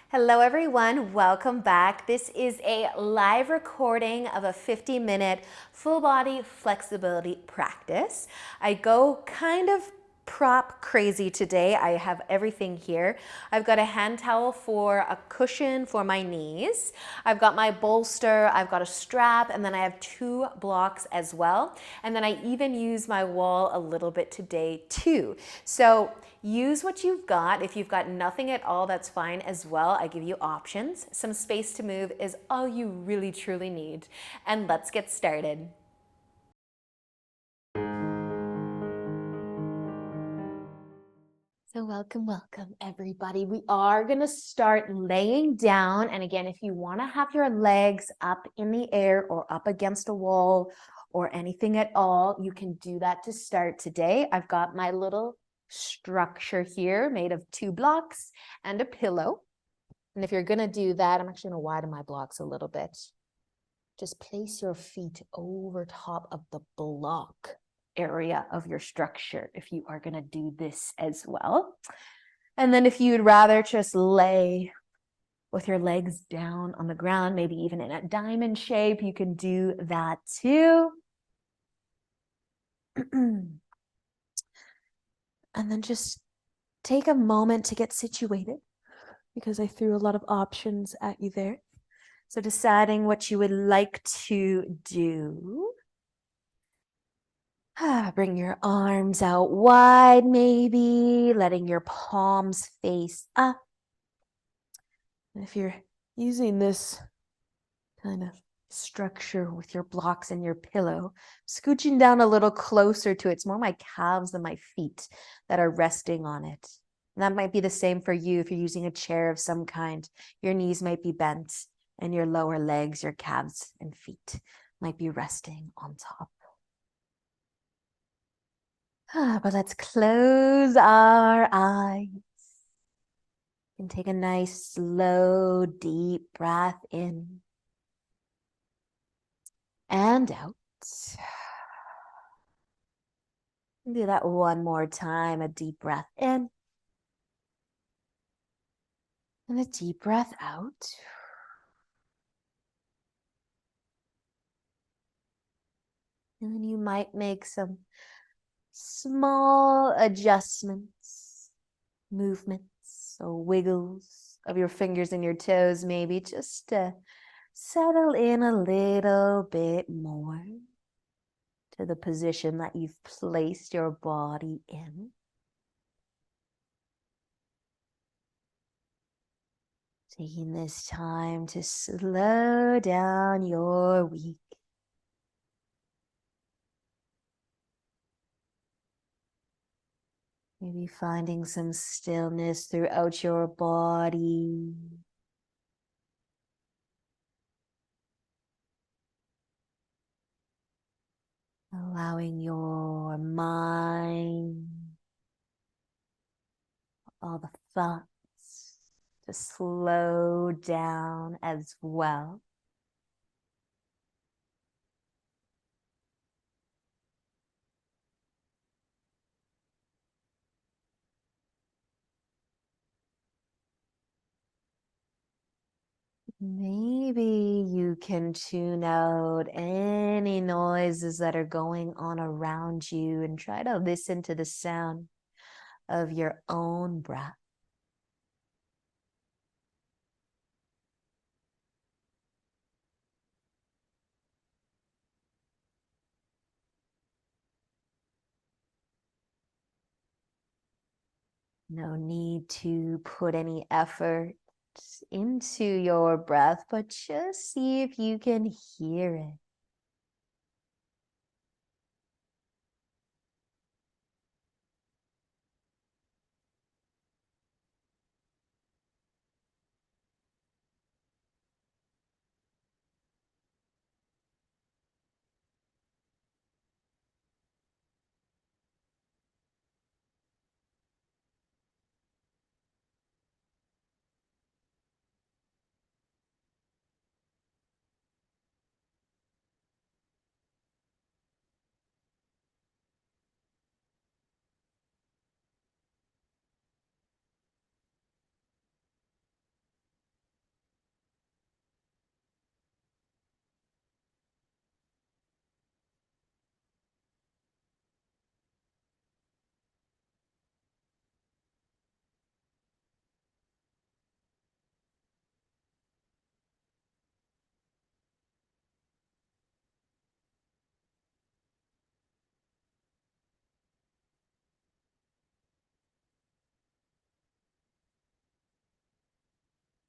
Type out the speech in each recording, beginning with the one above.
Hello everyone, welcome back. This is a live recording of a 50-minute full body flexibility practice. I go kind of prop crazy today. I have everything here. I've got a hand towel for a cushion for my knees. I've got my bolster, I've got a strap, and then I have 2 blocks as well. And then I even use my wall a little bit today too. So use what you've got. If you've got nothing at all, that's fine as well. I give you options. Some space to move is all you really truly need. And let's get started. So welcome everybody. We are gonna start laying down. And again, if you wanna have your legs up in the air or up against a wall or anything at all, you can do that to start today. I've got my little structure here made of 2 blocks and a pillow. And if you're gonna do that, I'm actually gonna widen my blocks a little bit. Just place your feet over top of the block area of your structure if you are gonna do this as well. And then if you'd rather just lay with your legs down on the ground, maybe even in a diamond shape, you can do that too. And then just take a moment to get situated because I threw a lot of options at you there. So deciding what you would like to do. Bring your arms out wide, maybe letting your palms face up. And if you're using this kind of structure with your blocks and your pillow, scooching down a little closer to it. It's more my calves than my feet that are resting on it. And that might be the same for you if you're using a chair of some kind. Your knees might be bent and your lower legs, your calves and feet might be resting on top. But let's close our eyes and take a nice, slow, deep breath in and out. Do that one more time. A deep breath in and a deep breath out. And then you might make some small adjustments, movements, or wiggles of your fingers and your toes, maybe just to settle in a little bit more to the position that you've placed your body in. Taking this time to slow down your week. Maybe finding some stillness throughout your body. Allowing your mind, all the thoughts to slow down as well. Maybe you can tune out any noises that are going on around you and try to listen to the sound of your own breath. No need to put any effort into your breath, but just see if you can hear it.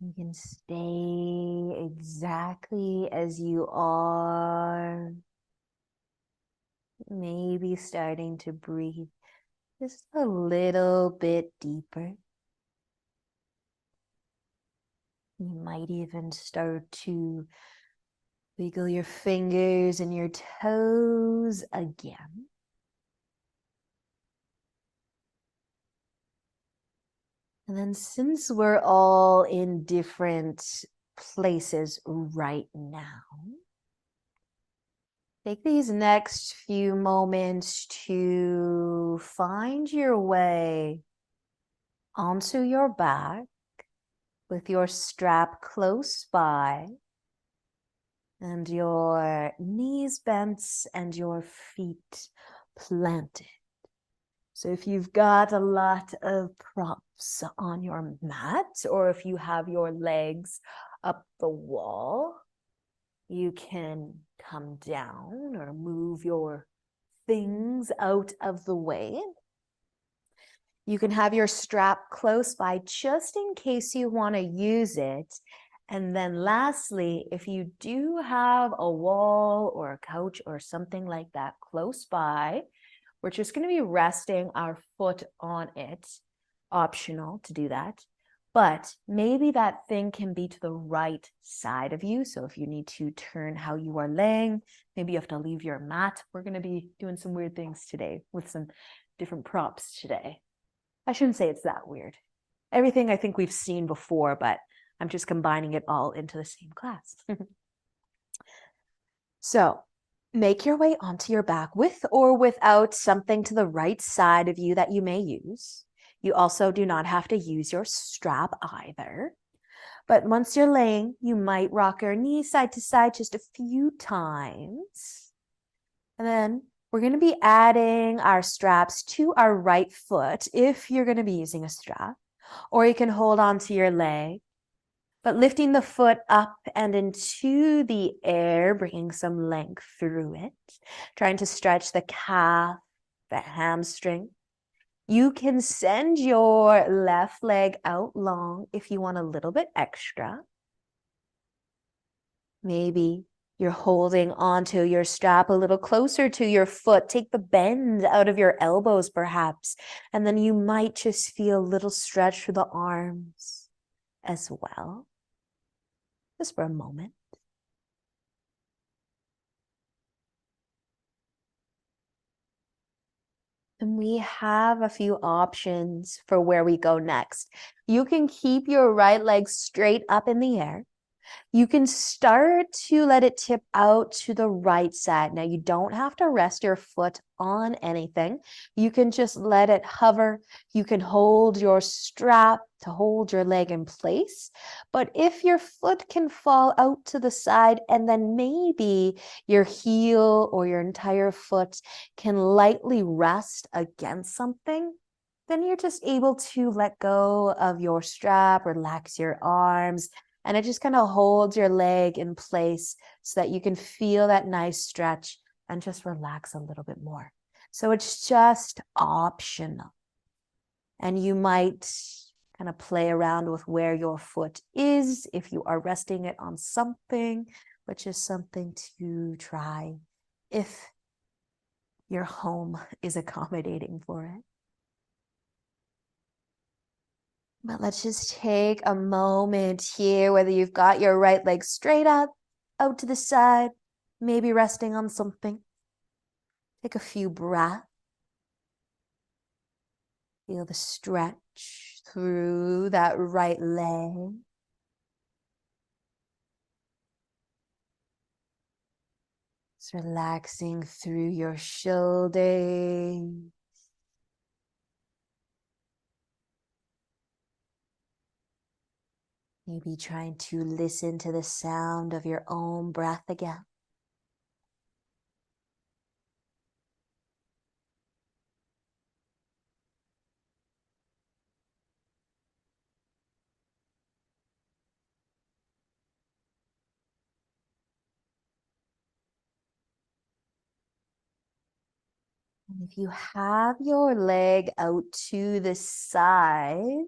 You can stay exactly as you are. Maybe starting to breathe just a little bit deeper. You might even start to wiggle your fingers and your toes again. And then since we're all in different places right now, take these next few moments to find your way onto your back with your strap close by and your knees bent and your feet planted. So if you've got a lot of props on your mat, or if you have your legs up the wall, you can come down or move your things out of the way. You can have your strap close by just in case you want to use it. And then lastly, if you do have a wall or a couch or something like that close by, we're just going to be resting our foot on it. Optional to do that. But maybe that thing can be to the right side of you. So if you need to turn how you are laying, maybe you have to leave your mat. We're going to be doing some weird things today with some different props today. I shouldn't say it's that weird. Everything I think we've seen before, but I'm just combining it all into the same class. So make your way onto your back with or without something to the right side of you that you may use. You also do not have to use your strap either. But once you're laying, you might rock your knees side to side just a few times. And then we're going to be adding our straps to our right foot if you're going to be using a strap, or you can hold on to your leg, but lifting the foot up and into the air, bringing some length through it, trying to stretch the calf, the hamstring. You can send your left leg out long if you want a little bit extra. Maybe you're holding onto your strap a little closer to your foot. Take the bend out of your elbows, perhaps. And then you might just feel a little stretch through the arms as well. Just for a moment. And we have a few options for where we go next. You can keep your right leg straight up in the air. You can start to let it tip out to the right side. Now, you don't have to rest your foot on anything. You can just let it hover. You can hold your strap to hold your leg in place. But if your foot can fall out to the side and then maybe your heel or your entire foot can lightly rest against something, then you're just able to let go of your strap, relax your arms, and it just kind of holds your leg in place so that you can feel that nice stretch and just relax a little bit more. So it's just optional. And you might kind of play around with where your foot is if you are resting it on something, which is something to try if your home is accommodating for it. But let's just take a moment here, whether you've got your right leg straight up, out to the side, maybe resting on something. Take a few breaths. Feel the stretch through that right leg. Just relaxing through your shoulders. Maybe trying to listen to the sound of your own breath again. And if you have your leg out to the side,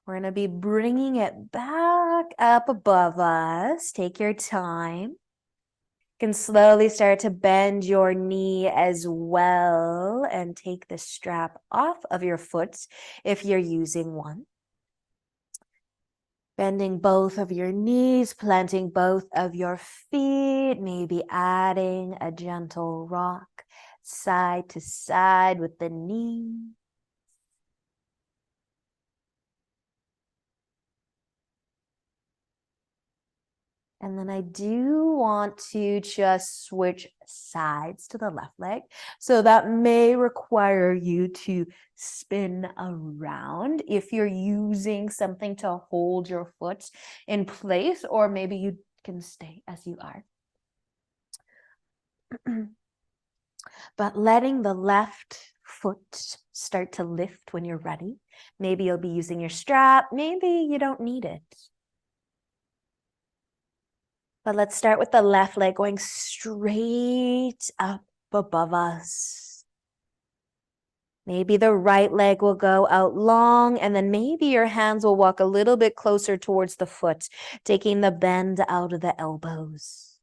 We're going to be bringing it back up above us. Take your time. You can slowly start to bend your knee as well and take the strap off of your foot if you're using one. Bending both of your knees, planting both of your feet, maybe adding a gentle rock side to side with the knee. And then I do want to just switch sides to the left leg. So that may require you to spin around if you're using something to hold your foot in place, or maybe you can stay as you are. But letting the left foot start to lift when you're ready. Maybe you'll be using your strap. Maybe you don't need it. But let's start with the left leg going straight up above us. Maybe the right leg will go out long, and then maybe your hands will walk a little bit closer towards the foot, taking the bend out of the elbows.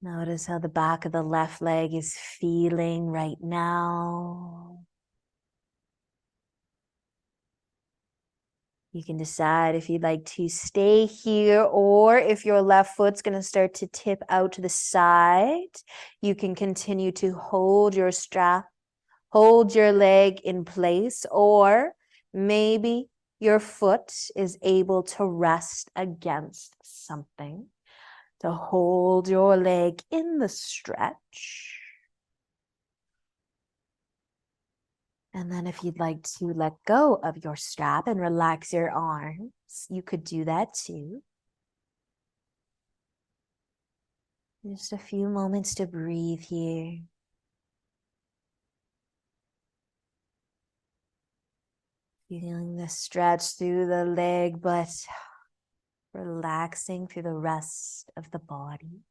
Notice how the back of the left leg is feeling right now. You can decide if you'd like to stay here, or if your left foot's going to start to tip out to the side, you can continue to hold your strap, hold your leg in place, or maybe your foot is able to rest against something to hold your leg in the stretch. And then if you'd like to let go of your strap and relax your arms, you could do that too. Just a few moments to breathe here. Feeling the stretch through the leg, but relaxing through the rest of the body.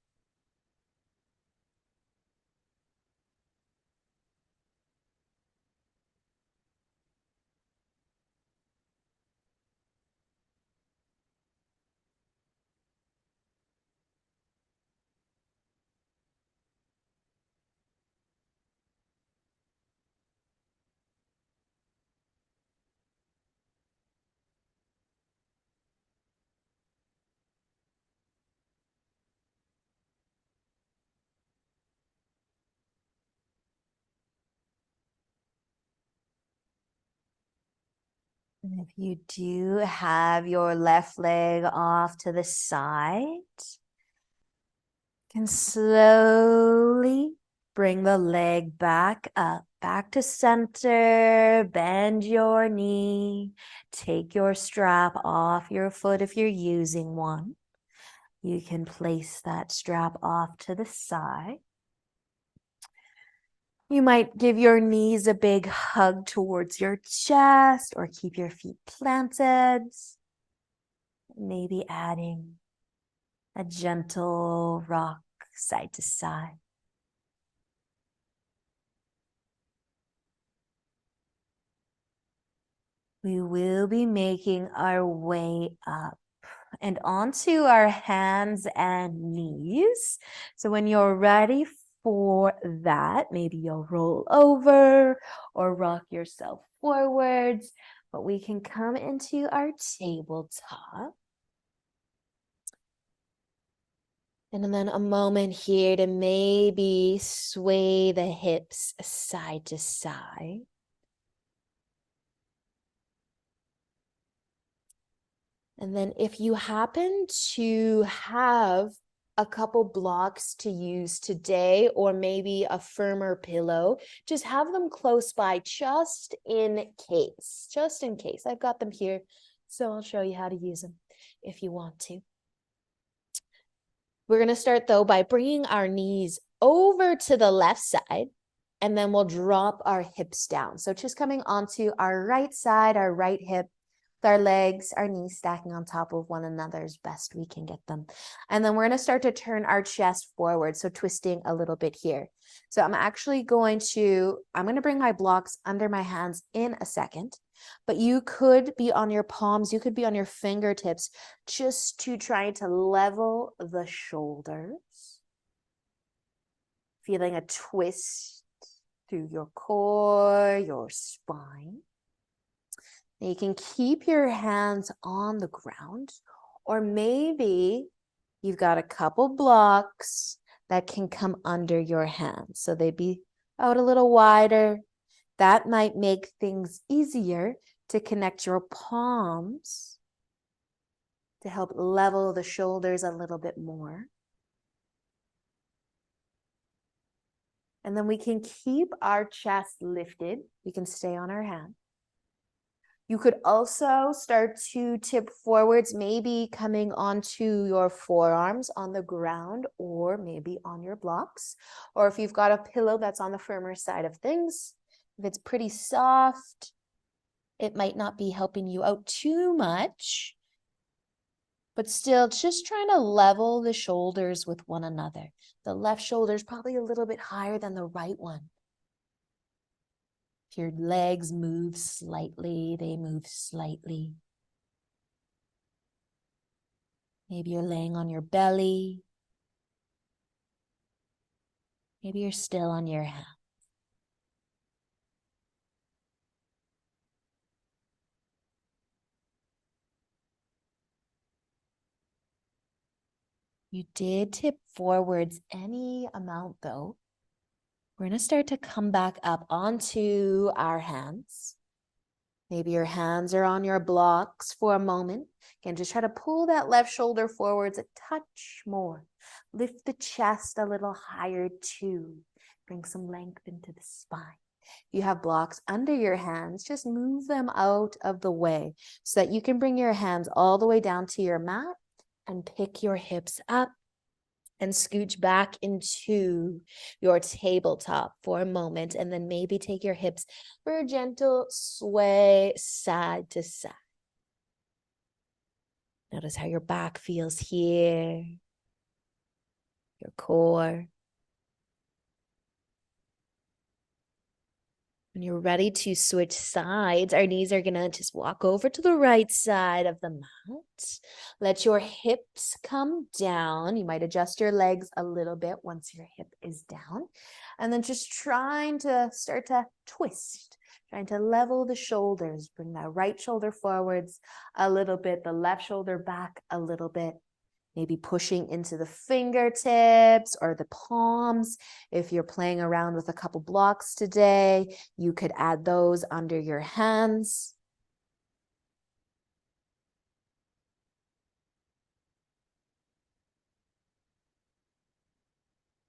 And if you do have your left leg off to the side, you can slowly bring the leg back up, back to center, bend your knee, take your strap off your foot if you're using one. You can place that strap off to the side. You might give your knees a big hug towards your chest, or keep your feet planted. Maybe adding a gentle rock side to side. We will be making our way up and onto our hands and knees. So when you're ready for that, maybe you'll roll over or rock yourself forwards, but we can come into our tabletop. And then a moment here to maybe sway the hips side to side. And then if you happen to have a couple blocks to use today, or maybe a firmer pillow, just have them close by just in case. Just in case. I've got them here, so I'll show you how to use them if you want to. We're going to start though by bringing our knees over to the left side, and then we'll drop our hips down. So just coming onto our right side, our right hip, our legs, our knees stacking on top of one another as best we can get them. And then we're going to start to turn our chest forward. So twisting a little bit here. So I'm going to bring my blocks under my hands in a second, but you could be on your palms, you could be on your fingertips, just to try to level the shoulders. Feeling a twist through your core, your spine. And you can keep your hands on the ground, or maybe you've got a couple blocks that can come under your hands. So they'd be out a little wider. That might make things easier to connect your palms to help level the shoulders a little bit more. And then we can keep our chest lifted. We can stay on our hand. You could also start to tip forwards, maybe coming onto your forearms on the ground, or maybe on your blocks. Or if you've got a pillow that's on the firmer side of things, if it's pretty soft, it might not be helping you out too much. But still, just trying to level the shoulders with one another. The left shoulder is probably a little bit higher than the right one. If your legs move slightly, they move slightly. Maybe you're laying on your belly. Maybe you're still on your hands. You did tip forwards any amount though. We're going to start to come back up onto our hands. Maybe your hands are on your blocks for a moment. Again, just try to pull that left shoulder forwards a touch more. Lift the chest a little higher too. Bring some length into the spine. You have blocks under your hands, just move them out of the way so that you can bring your hands all the way down to your mat and pick your hips up and scooch back into your tabletop for a moment, and then maybe take your hips for a gentle sway side to side. Notice how your back feels here, your core. When you're ready to switch sides, our knees are going to just walk over to the right side of the mat. Let your hips come down. You might adjust your legs a little bit once your hip is down. And then just trying to start to twist, trying to level the shoulders. Bring that right shoulder forwards a little bit, the left shoulder back a little bit. Maybe pushing into the fingertips or the palms. If you're playing around with a couple blocks today, you could add those under your hands.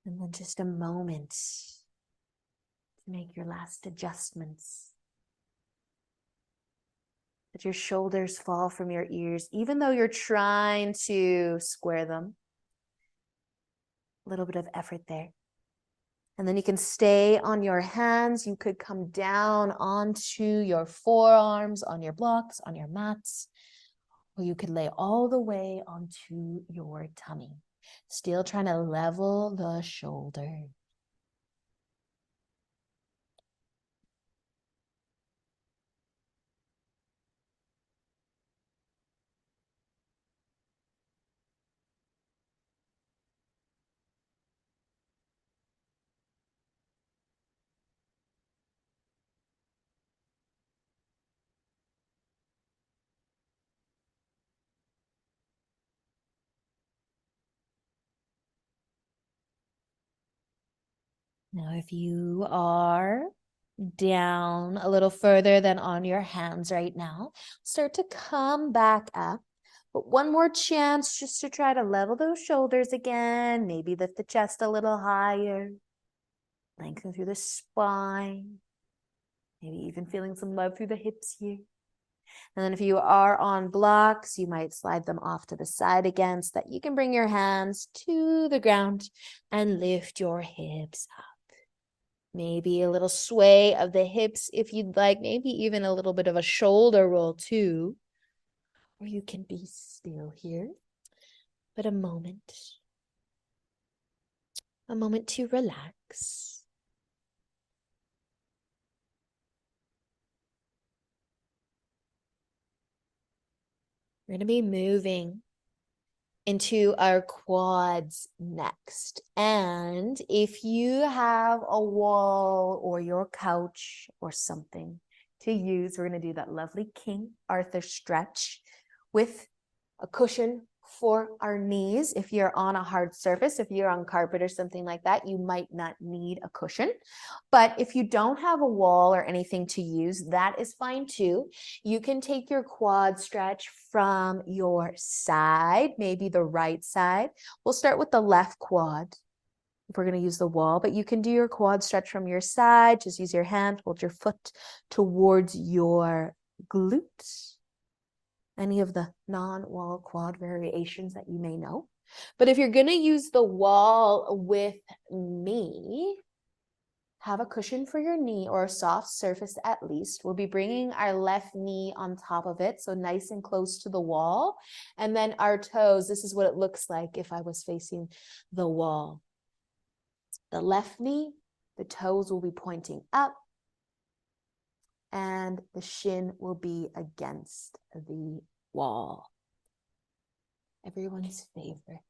And then just a moment to make your last adjustments. Let your shoulders fall from your ears, even though you're trying to square them. A little bit of effort there. And then you can stay on your hands. You could come down onto your forearms, on your blocks, on your mats, or you could lay all the way onto your tummy. Still trying to level the shoulder. Now, if you are down a little further than on your hands right now, start to come back up. But one more chance just to try to level those shoulders again. Maybe lift the chest a little higher. Lengthen through the spine. Maybe even feeling some love through the hips here. And then if you are on blocks, you might slide them off to the side again so that you can bring your hands to the ground and lift your hips up. Maybe a little sway of the hips if you'd like, maybe even a little bit of a shoulder roll too. or you can be still here. But a moment to relax. We're going to be moving into our quads next. And if you have a wall or your couch or something to use, we're going to do that lovely King Arthur stretch with a cushion for our knees. If you're on a hard surface, if you're on carpet or something like that, you might not need a cushion. But if you don't have a wall or anything to use, that is fine too. You can take your quad stretch from your side, maybe the right side. We'll start with the left quad if we're going to use the wall, but you can do your quad stretch from your side. Just use your hand, hold your foot towards your glutes. Any of the non-wall quad variations that you may know. But if you're going to use the wall with me, have a cushion for your knee or a soft surface at least. We'll be bringing our left knee on top of it, so nice and close to the wall. And then our toes, this is what it looks like if I was facing the wall. The left knee, the toes will be pointing up, and the shin will be against the wall. Everyone's favorite.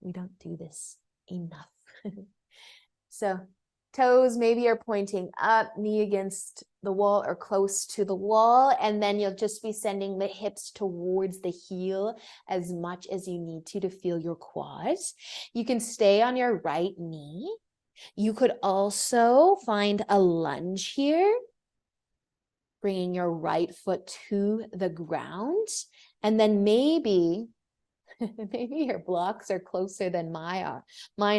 We don't do this enough. So toes maybe are pointing up, knee against the wall or close to the wall, and then you'll just be sending the hips towards the heel as much as you need to feel your quads. You can stay on your right knee. You could also find a lunge here, bringing your right foot to the ground. And then maybe your blocks are closer than mine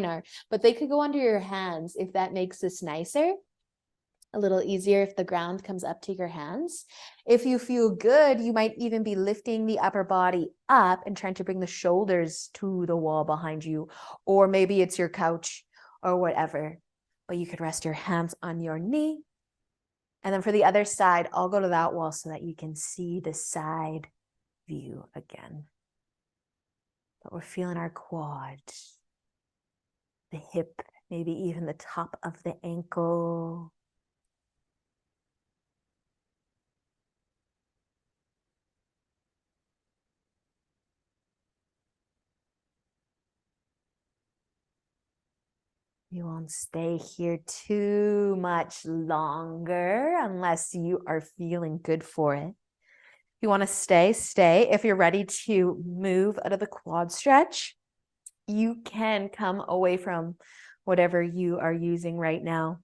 are, but they could go under your hands if that makes this nicer. A little easier if the ground comes up to your hands. If you feel good, you might even be lifting the upper body up and trying to bring the shoulders to the wall behind you, or maybe it's your couch or whatever, but you could rest your hands on your knee. And then for the other side, I'll go to that wall so that you can see the side view again. But we're feeling our quad, the hip, maybe even the top of the ankle. You won't stay here too much longer unless you are feeling good for it. If you want to stay, stay. If you're ready to move out of the quad stretch, you can come away from whatever you are using right now,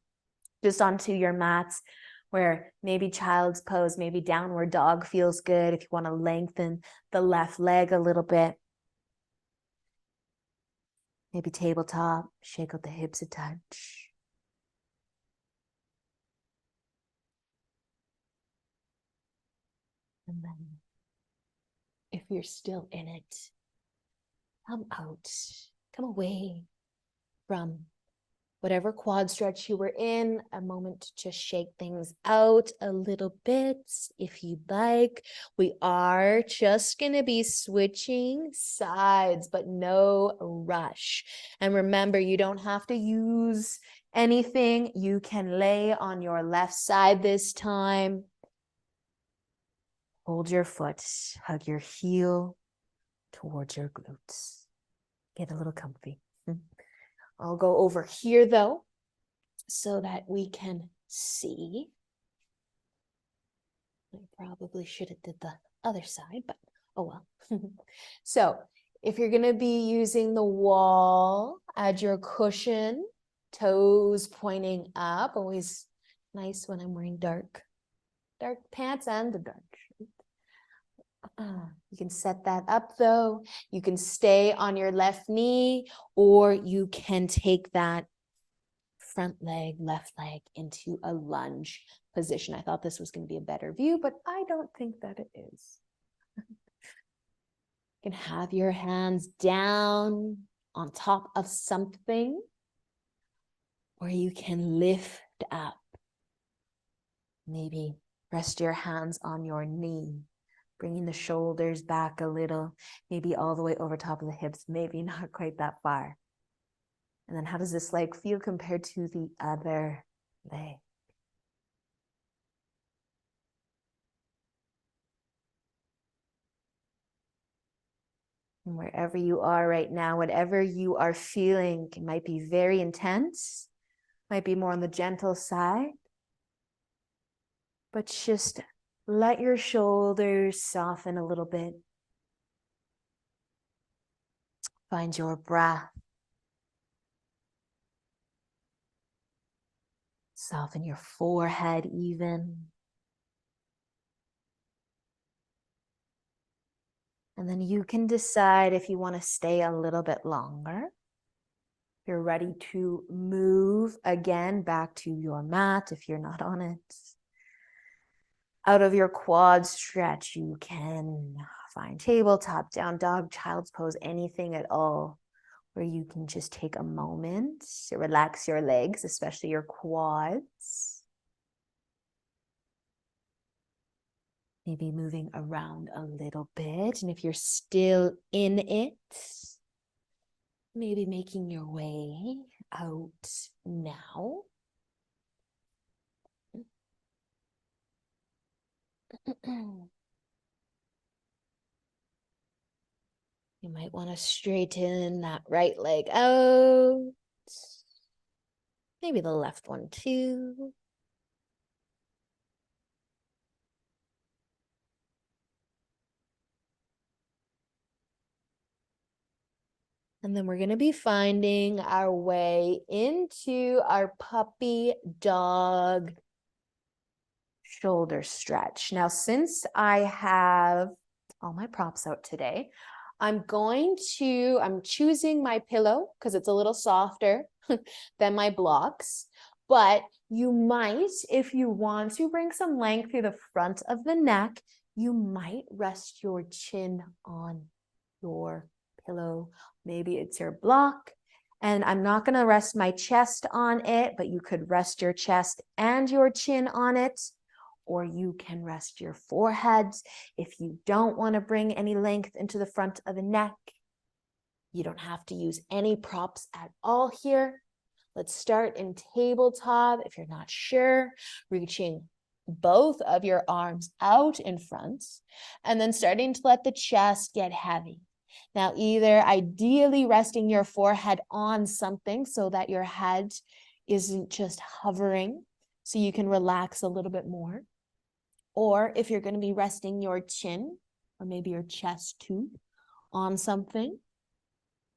just onto your mats, where maybe child's pose, maybe downward dog feels good. If you want to lengthen the left leg a little bit, maybe tabletop, shake out the hips a touch. And then if you're still in it, come out, come away from whatever quad stretch you were in, a moment to just shake things out a little bit if you'd like. We are just going to be switching sides, but no rush. And remember, you don't have to use anything. You can lay on your left side this time. Hold your foot, hug your heel towards your glutes. Get a little comfy. I'll go over here though, so that we can see. I probably should have did the other side, but oh well. So if you're going to be using the wall, add your cushion, toes pointing up. Always nice when I'm wearing dark pants and the dark shirt. You can set that up though. You can stay on your left knee, or you can take that front leg, left leg into a lunge position. I thought this was going to be a better view, but I don't think that it is. You can have your hands down on top of something, or you can lift up. Maybe rest your hands on your knee. Bringing the shoulders back a little, maybe all the way over top of the hips, maybe not quite that far. And then how does this leg feel compared to the other leg? And wherever you are right now, whatever you are feeling, it might be very intense, might be more on the gentle side, but just let your shoulders soften a little bit. Find your breath. Soften your forehead even. And then you can decide if you want to stay a little bit longer. You're ready to move again back to your mat if you're not on it. Out of your quad stretch, you can find tabletop, down dog, child's pose, anything at all where you can just take a moment to relax your legs, especially your quads. Maybe moving around a little bit. And if you're still in it, maybe making your way out now. You might want to straighten that right leg out. Maybe the left one too. And then we're going to be finding our way into our puppy dog shoulder stretch. Now, since I have all my props out today, I'm choosing my pillow because it's a little softer than my blocks. But you might, if you want to bring some length through the front of the neck, you might rest your chin on your pillow. Maybe it's your block. And I'm not going to rest my chest on it, but you could rest your chest and your chin on it, or you can rest your foreheads. If you don't want to bring any length into the front of the neck, you don't have to use any props at all here. Let's start in tabletop. If you're not sure, reaching both of your arms out in front and then starting to let the chest get heavy. Now, either ideally resting your forehead on something so that your head isn't just hovering, so you can relax a little bit more. Or if you're going to be resting your chin or maybe your chest too on something,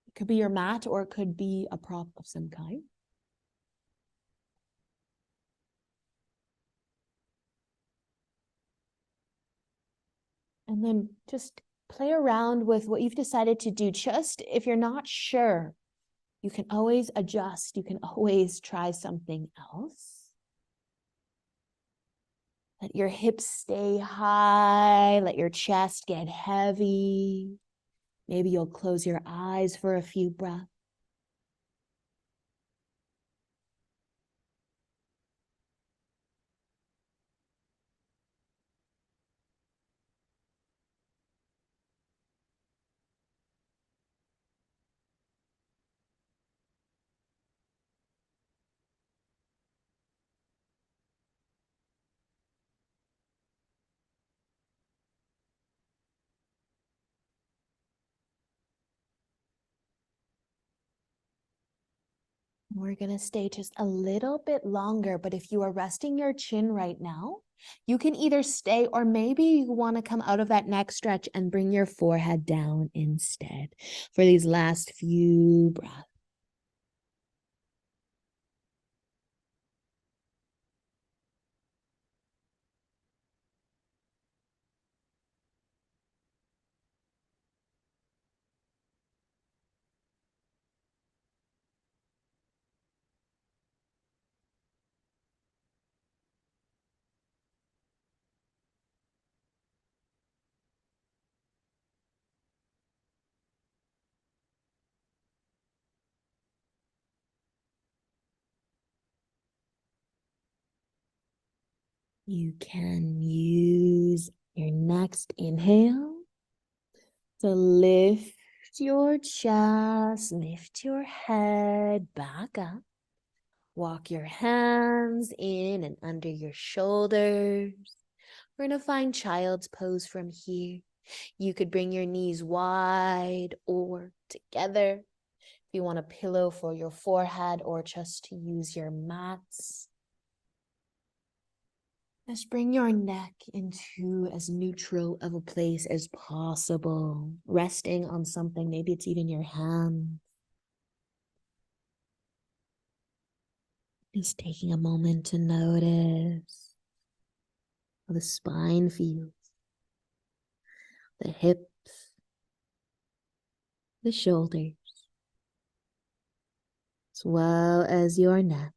it could be your mat or it could be a prop of some kind. And then just play around with what you've decided to do. Just if you're not sure, you can always adjust. You can always try something else. Let your hips stay high. Let your chest get heavy. Maybe you'll close your eyes for a few breaths. We're going to stay just a little bit longer, but if you are resting your chin right now, you can either stay or maybe you want to come out of that neck stretch and bring your forehead down instead for these last few breaths. You can use Your next inhale to lift your chest, lift your head back up. Walk your hands in and under your shoulders. We're going to find child's pose from here. You could bring your knees wide or together. If you want a pillow for your forehead or just to use your mats. Just bring your neck into as neutral of a place as possible. Resting on something, maybe it's even your hand. Just taking a moment to notice how the spine feels, the hips, the shoulders, as well as your neck.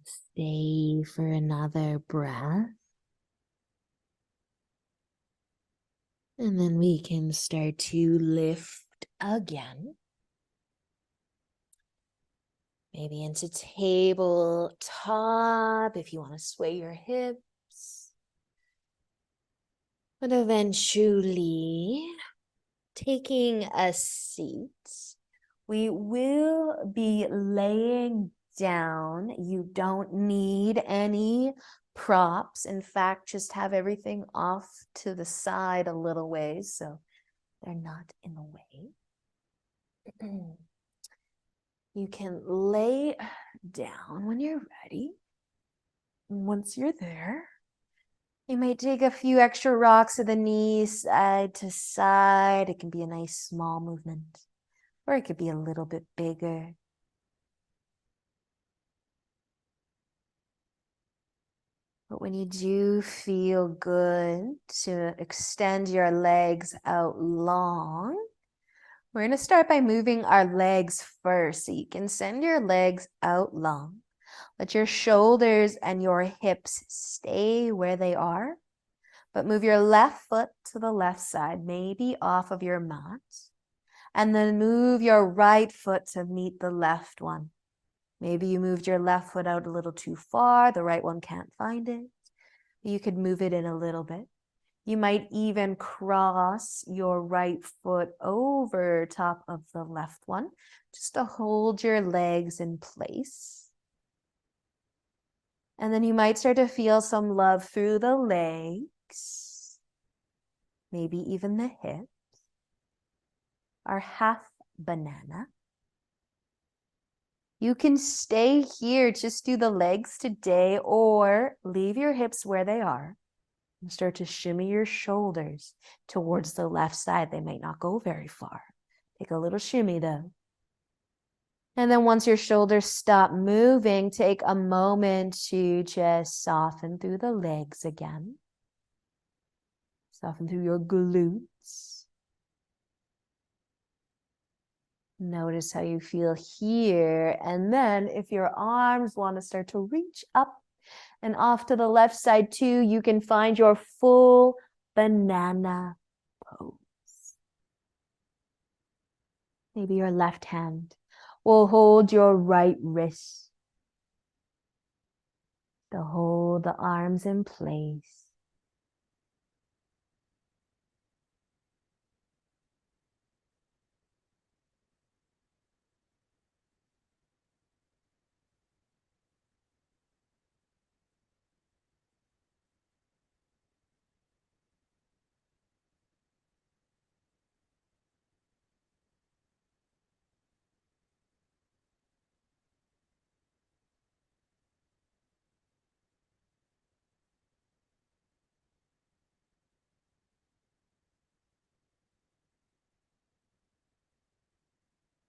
Stay for another breath. And then we can start to lift again. Maybe into tabletop if you want to sway your hips. But eventually, taking a seat, we will be laying down. You don't need any props. In fact, just have everything off to the side a little ways so they're not in the way. You can lay down when you're ready. Once you're there, you might take a few extra rocks to the knees, side to side. It can be a nice small movement, or it could be a little bit bigger. But when you do feel good to extend your legs out long, we're going to start by moving our legs first. So you can send your legs out long. Let your shoulders and your hips stay where they are, but move your left foot to the left side, maybe off of your mat, and then move your right foot to meet the left one. Maybe you moved your left foot out a little too far, the right one can't find it. You could move it in a little bit. You might even cross your right foot over top of the left one, just to hold your legs in place. And then you might start to feel some love through the legs, maybe even the hips. Our half banana. You can stay here, just do the legs today, or leave your hips where they are and start to shimmy your shoulders towards the left side. They might not go very far. Take a little shimmy though. And then once your shoulders stop moving, take a moment to just soften through the legs again. Soften through your glutes. Notice how you feel here. And then if your arms want to start to reach up and off to the left side too, you can find your full banana pose. Maybe your left hand will hold your right wrist to hold the arms in place.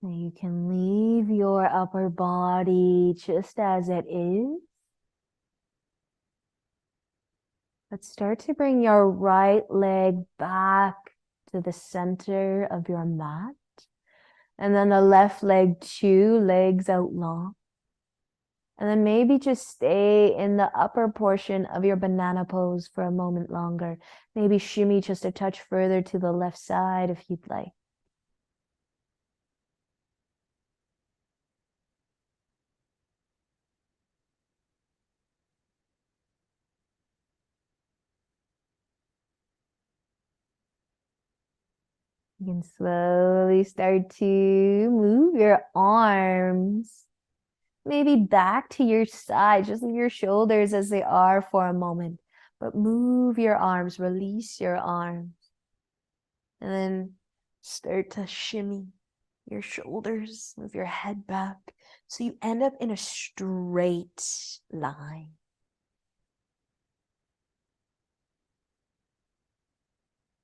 Now you can leave your upper body just as it is. But start to bring your right leg back to the center of your mat. And then the left leg, 2 legs out long. And then maybe just stay in the upper portion of your banana pose for a moment longer. Maybe shimmy just a touch further to the left side if you'd like. You can slowly start to move your arms, maybe back to your side. Just leave your shoulders as they are for a moment, but move your arms, release your arms, and then start to shimmy your shoulders, move your head back, so you end up in a straight line.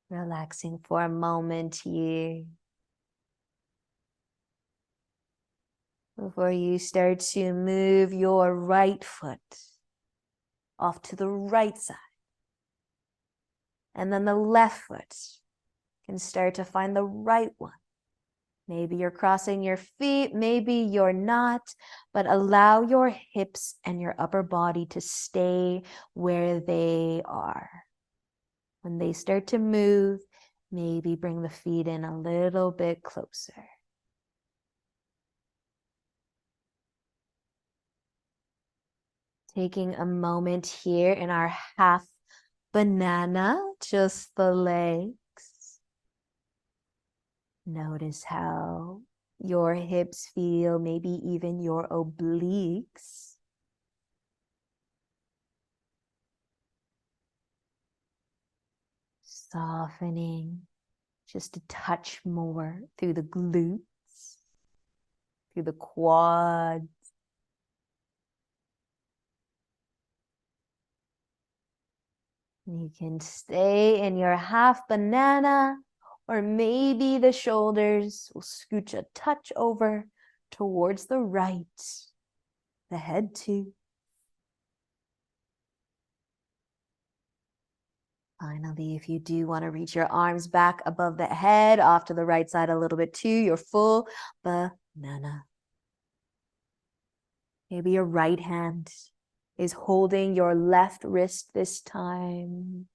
Relaxing for a moment here before you start to move your right foot off to the right side. And then the left foot can start to find the right one. Maybe you're crossing your feet, maybe you're not, but allow your hips and your upper body to stay where they are. When they start to move, maybe bring the feet in a little bit closer. Taking a moment here in our half banana, just the legs. Notice how your hips feel, maybe even your obliques. Softening just a touch more through the glutes, through the quads. You can stay in your half banana, or maybe the shoulders will scooch a touch over towards the right, the head too. Finally, if you do want to reach your arms back above the head, off to the right side a little bit too, your full banana. Maybe your right hand is holding your left wrist this time.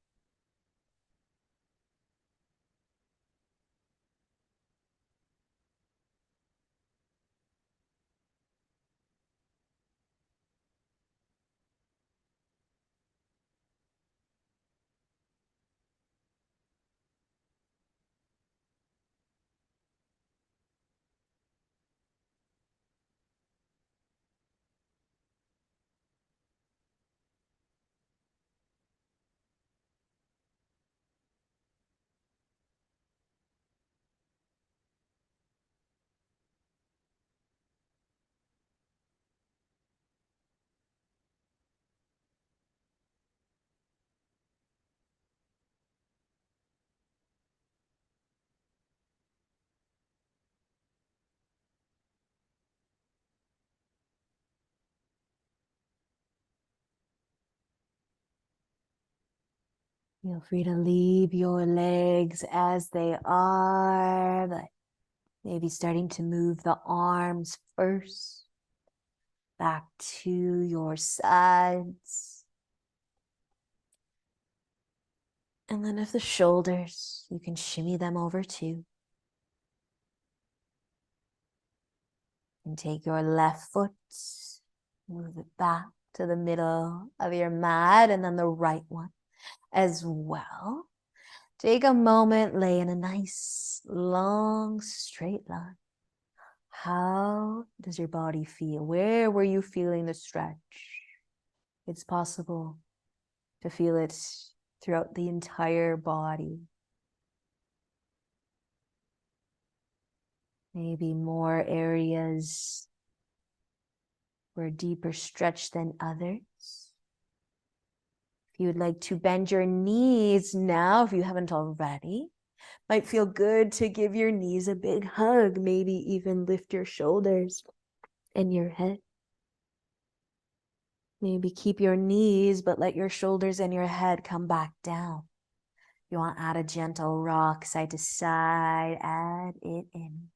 Feel free to leave your legs as they are, but maybe starting to move the arms first, back to your sides. And then if the shoulders, you can shimmy them over too. And take your left foot, move it back to the middle of your mat, and then the right one as well. Take a moment, lay in a nice, long, straight line. How does your body feel? Where were you feeling the stretch? It's possible to feel it throughout the entire body. Maybe more areas were deeper stretch than others. If you would like to bend your knees now, if you haven't already, Might feel good to give your knees a big hug, maybe even lift your shoulders and your head. Maybe keep your knees, but let your shoulders and your head come back down. You want to add a gentle rock side to side, add it in.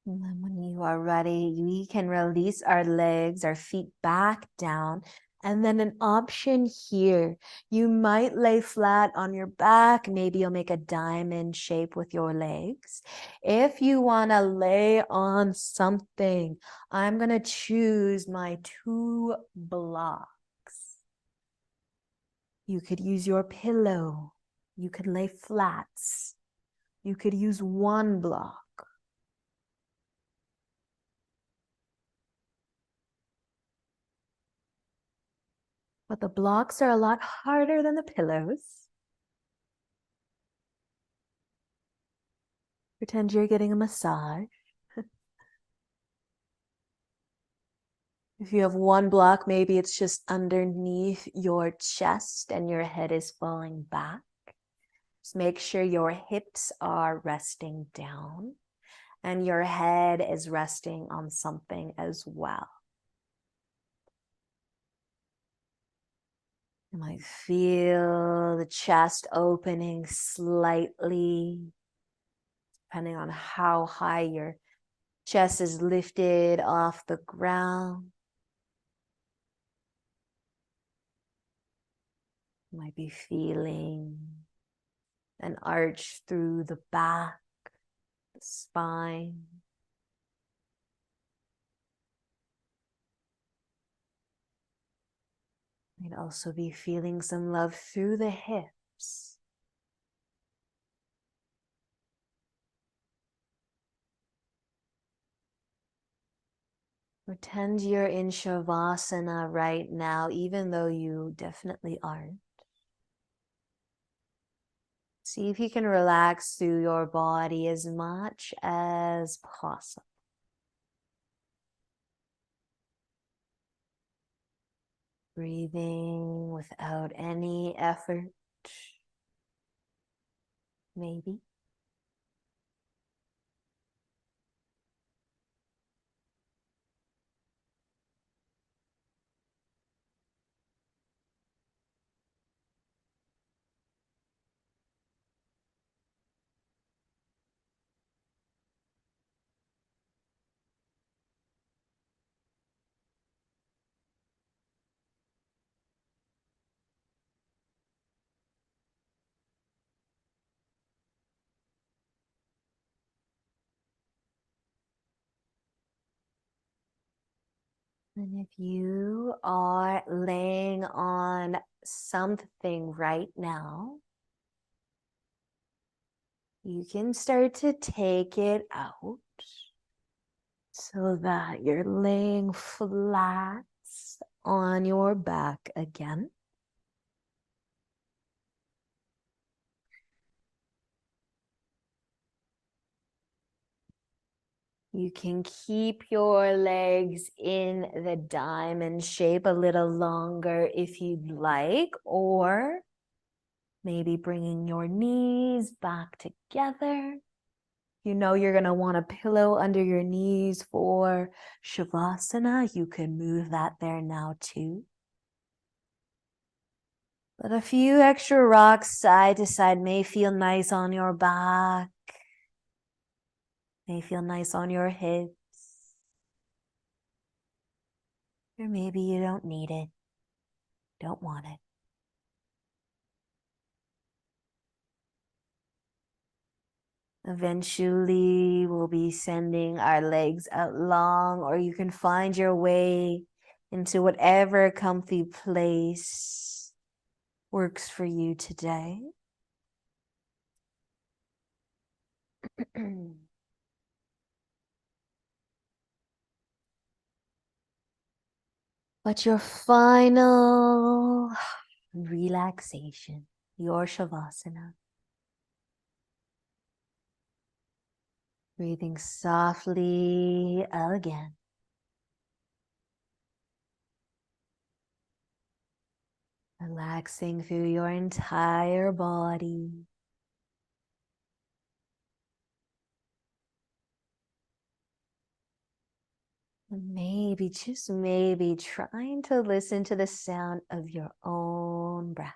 And then when you are ready, we can release our legs, our feet back down. And then an option here, you might lay flat on your back. Maybe you'll make a diamond shape with your legs. If you want to lay on something, I'm going to choose my 2 blocks. You could use your pillow. You could lay flats. You could use 1 block. But the blocks are a lot harder than the pillows. Pretend you're getting a massage. If you have 1 block, maybe it's just underneath your chest and your head is falling back. Just make sure your hips are resting down and your head is resting on something as well. You might feel the chest opening slightly, depending on how high your chest is lifted off the ground. You might be feeling an arch through the back, the spine. You might also be feeling some love through the hips. Pretend you're in Shavasana right now, even though you definitely aren't. See if you can relax through your body as much as possible. Breathing without any effort, maybe. And if you are laying on something right now, you can start to take it out so that you're laying flat on your back again. You can keep your legs in the diamond shape a little longer if you'd like, or maybe bringing your knees back together. You know you're going to want a pillow under your knees for Shavasana. You can move that there now too. But a few extra rocks side to side may feel nice on your back. May feel nice on your hips. Or maybe you don't need it. Don't want it. Eventually, we'll be sending our legs out long, or you can find your way into whatever comfy place works for you today. But your final relaxation, your Shavasana. Breathing softly again. Relaxing through your entire body. Maybe, just maybe, trying to listen to the sound of your own breath.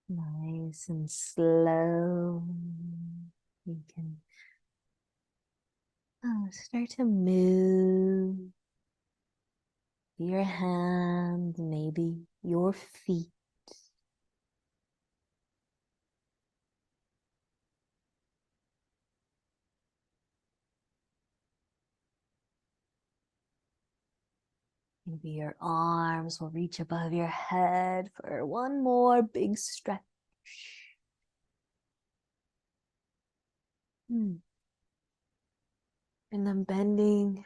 Nice and slow. You can start to move your hands, maybe your feet. Maybe your arms will reach above your head for one more big stretch. And then bending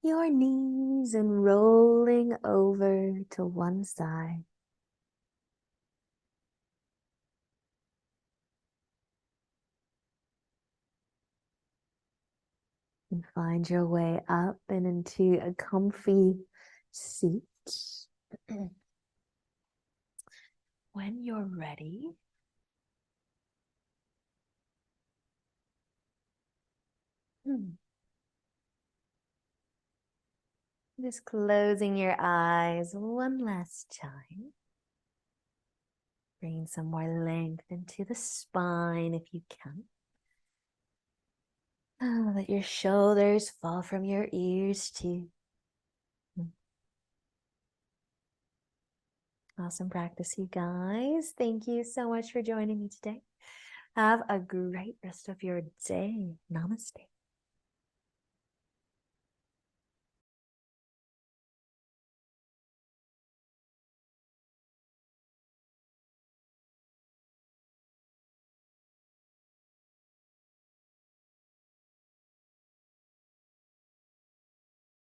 your knees and rolling over to one side. And find your way up and into a comfy seat. When you're ready, just closing your eyes one last time. Bring some more length into the spine if you can. Let your shoulders fall from your ears too. Awesome practice, you guys. Thank you so much for joining me today. Have a great rest of your day. Namaste.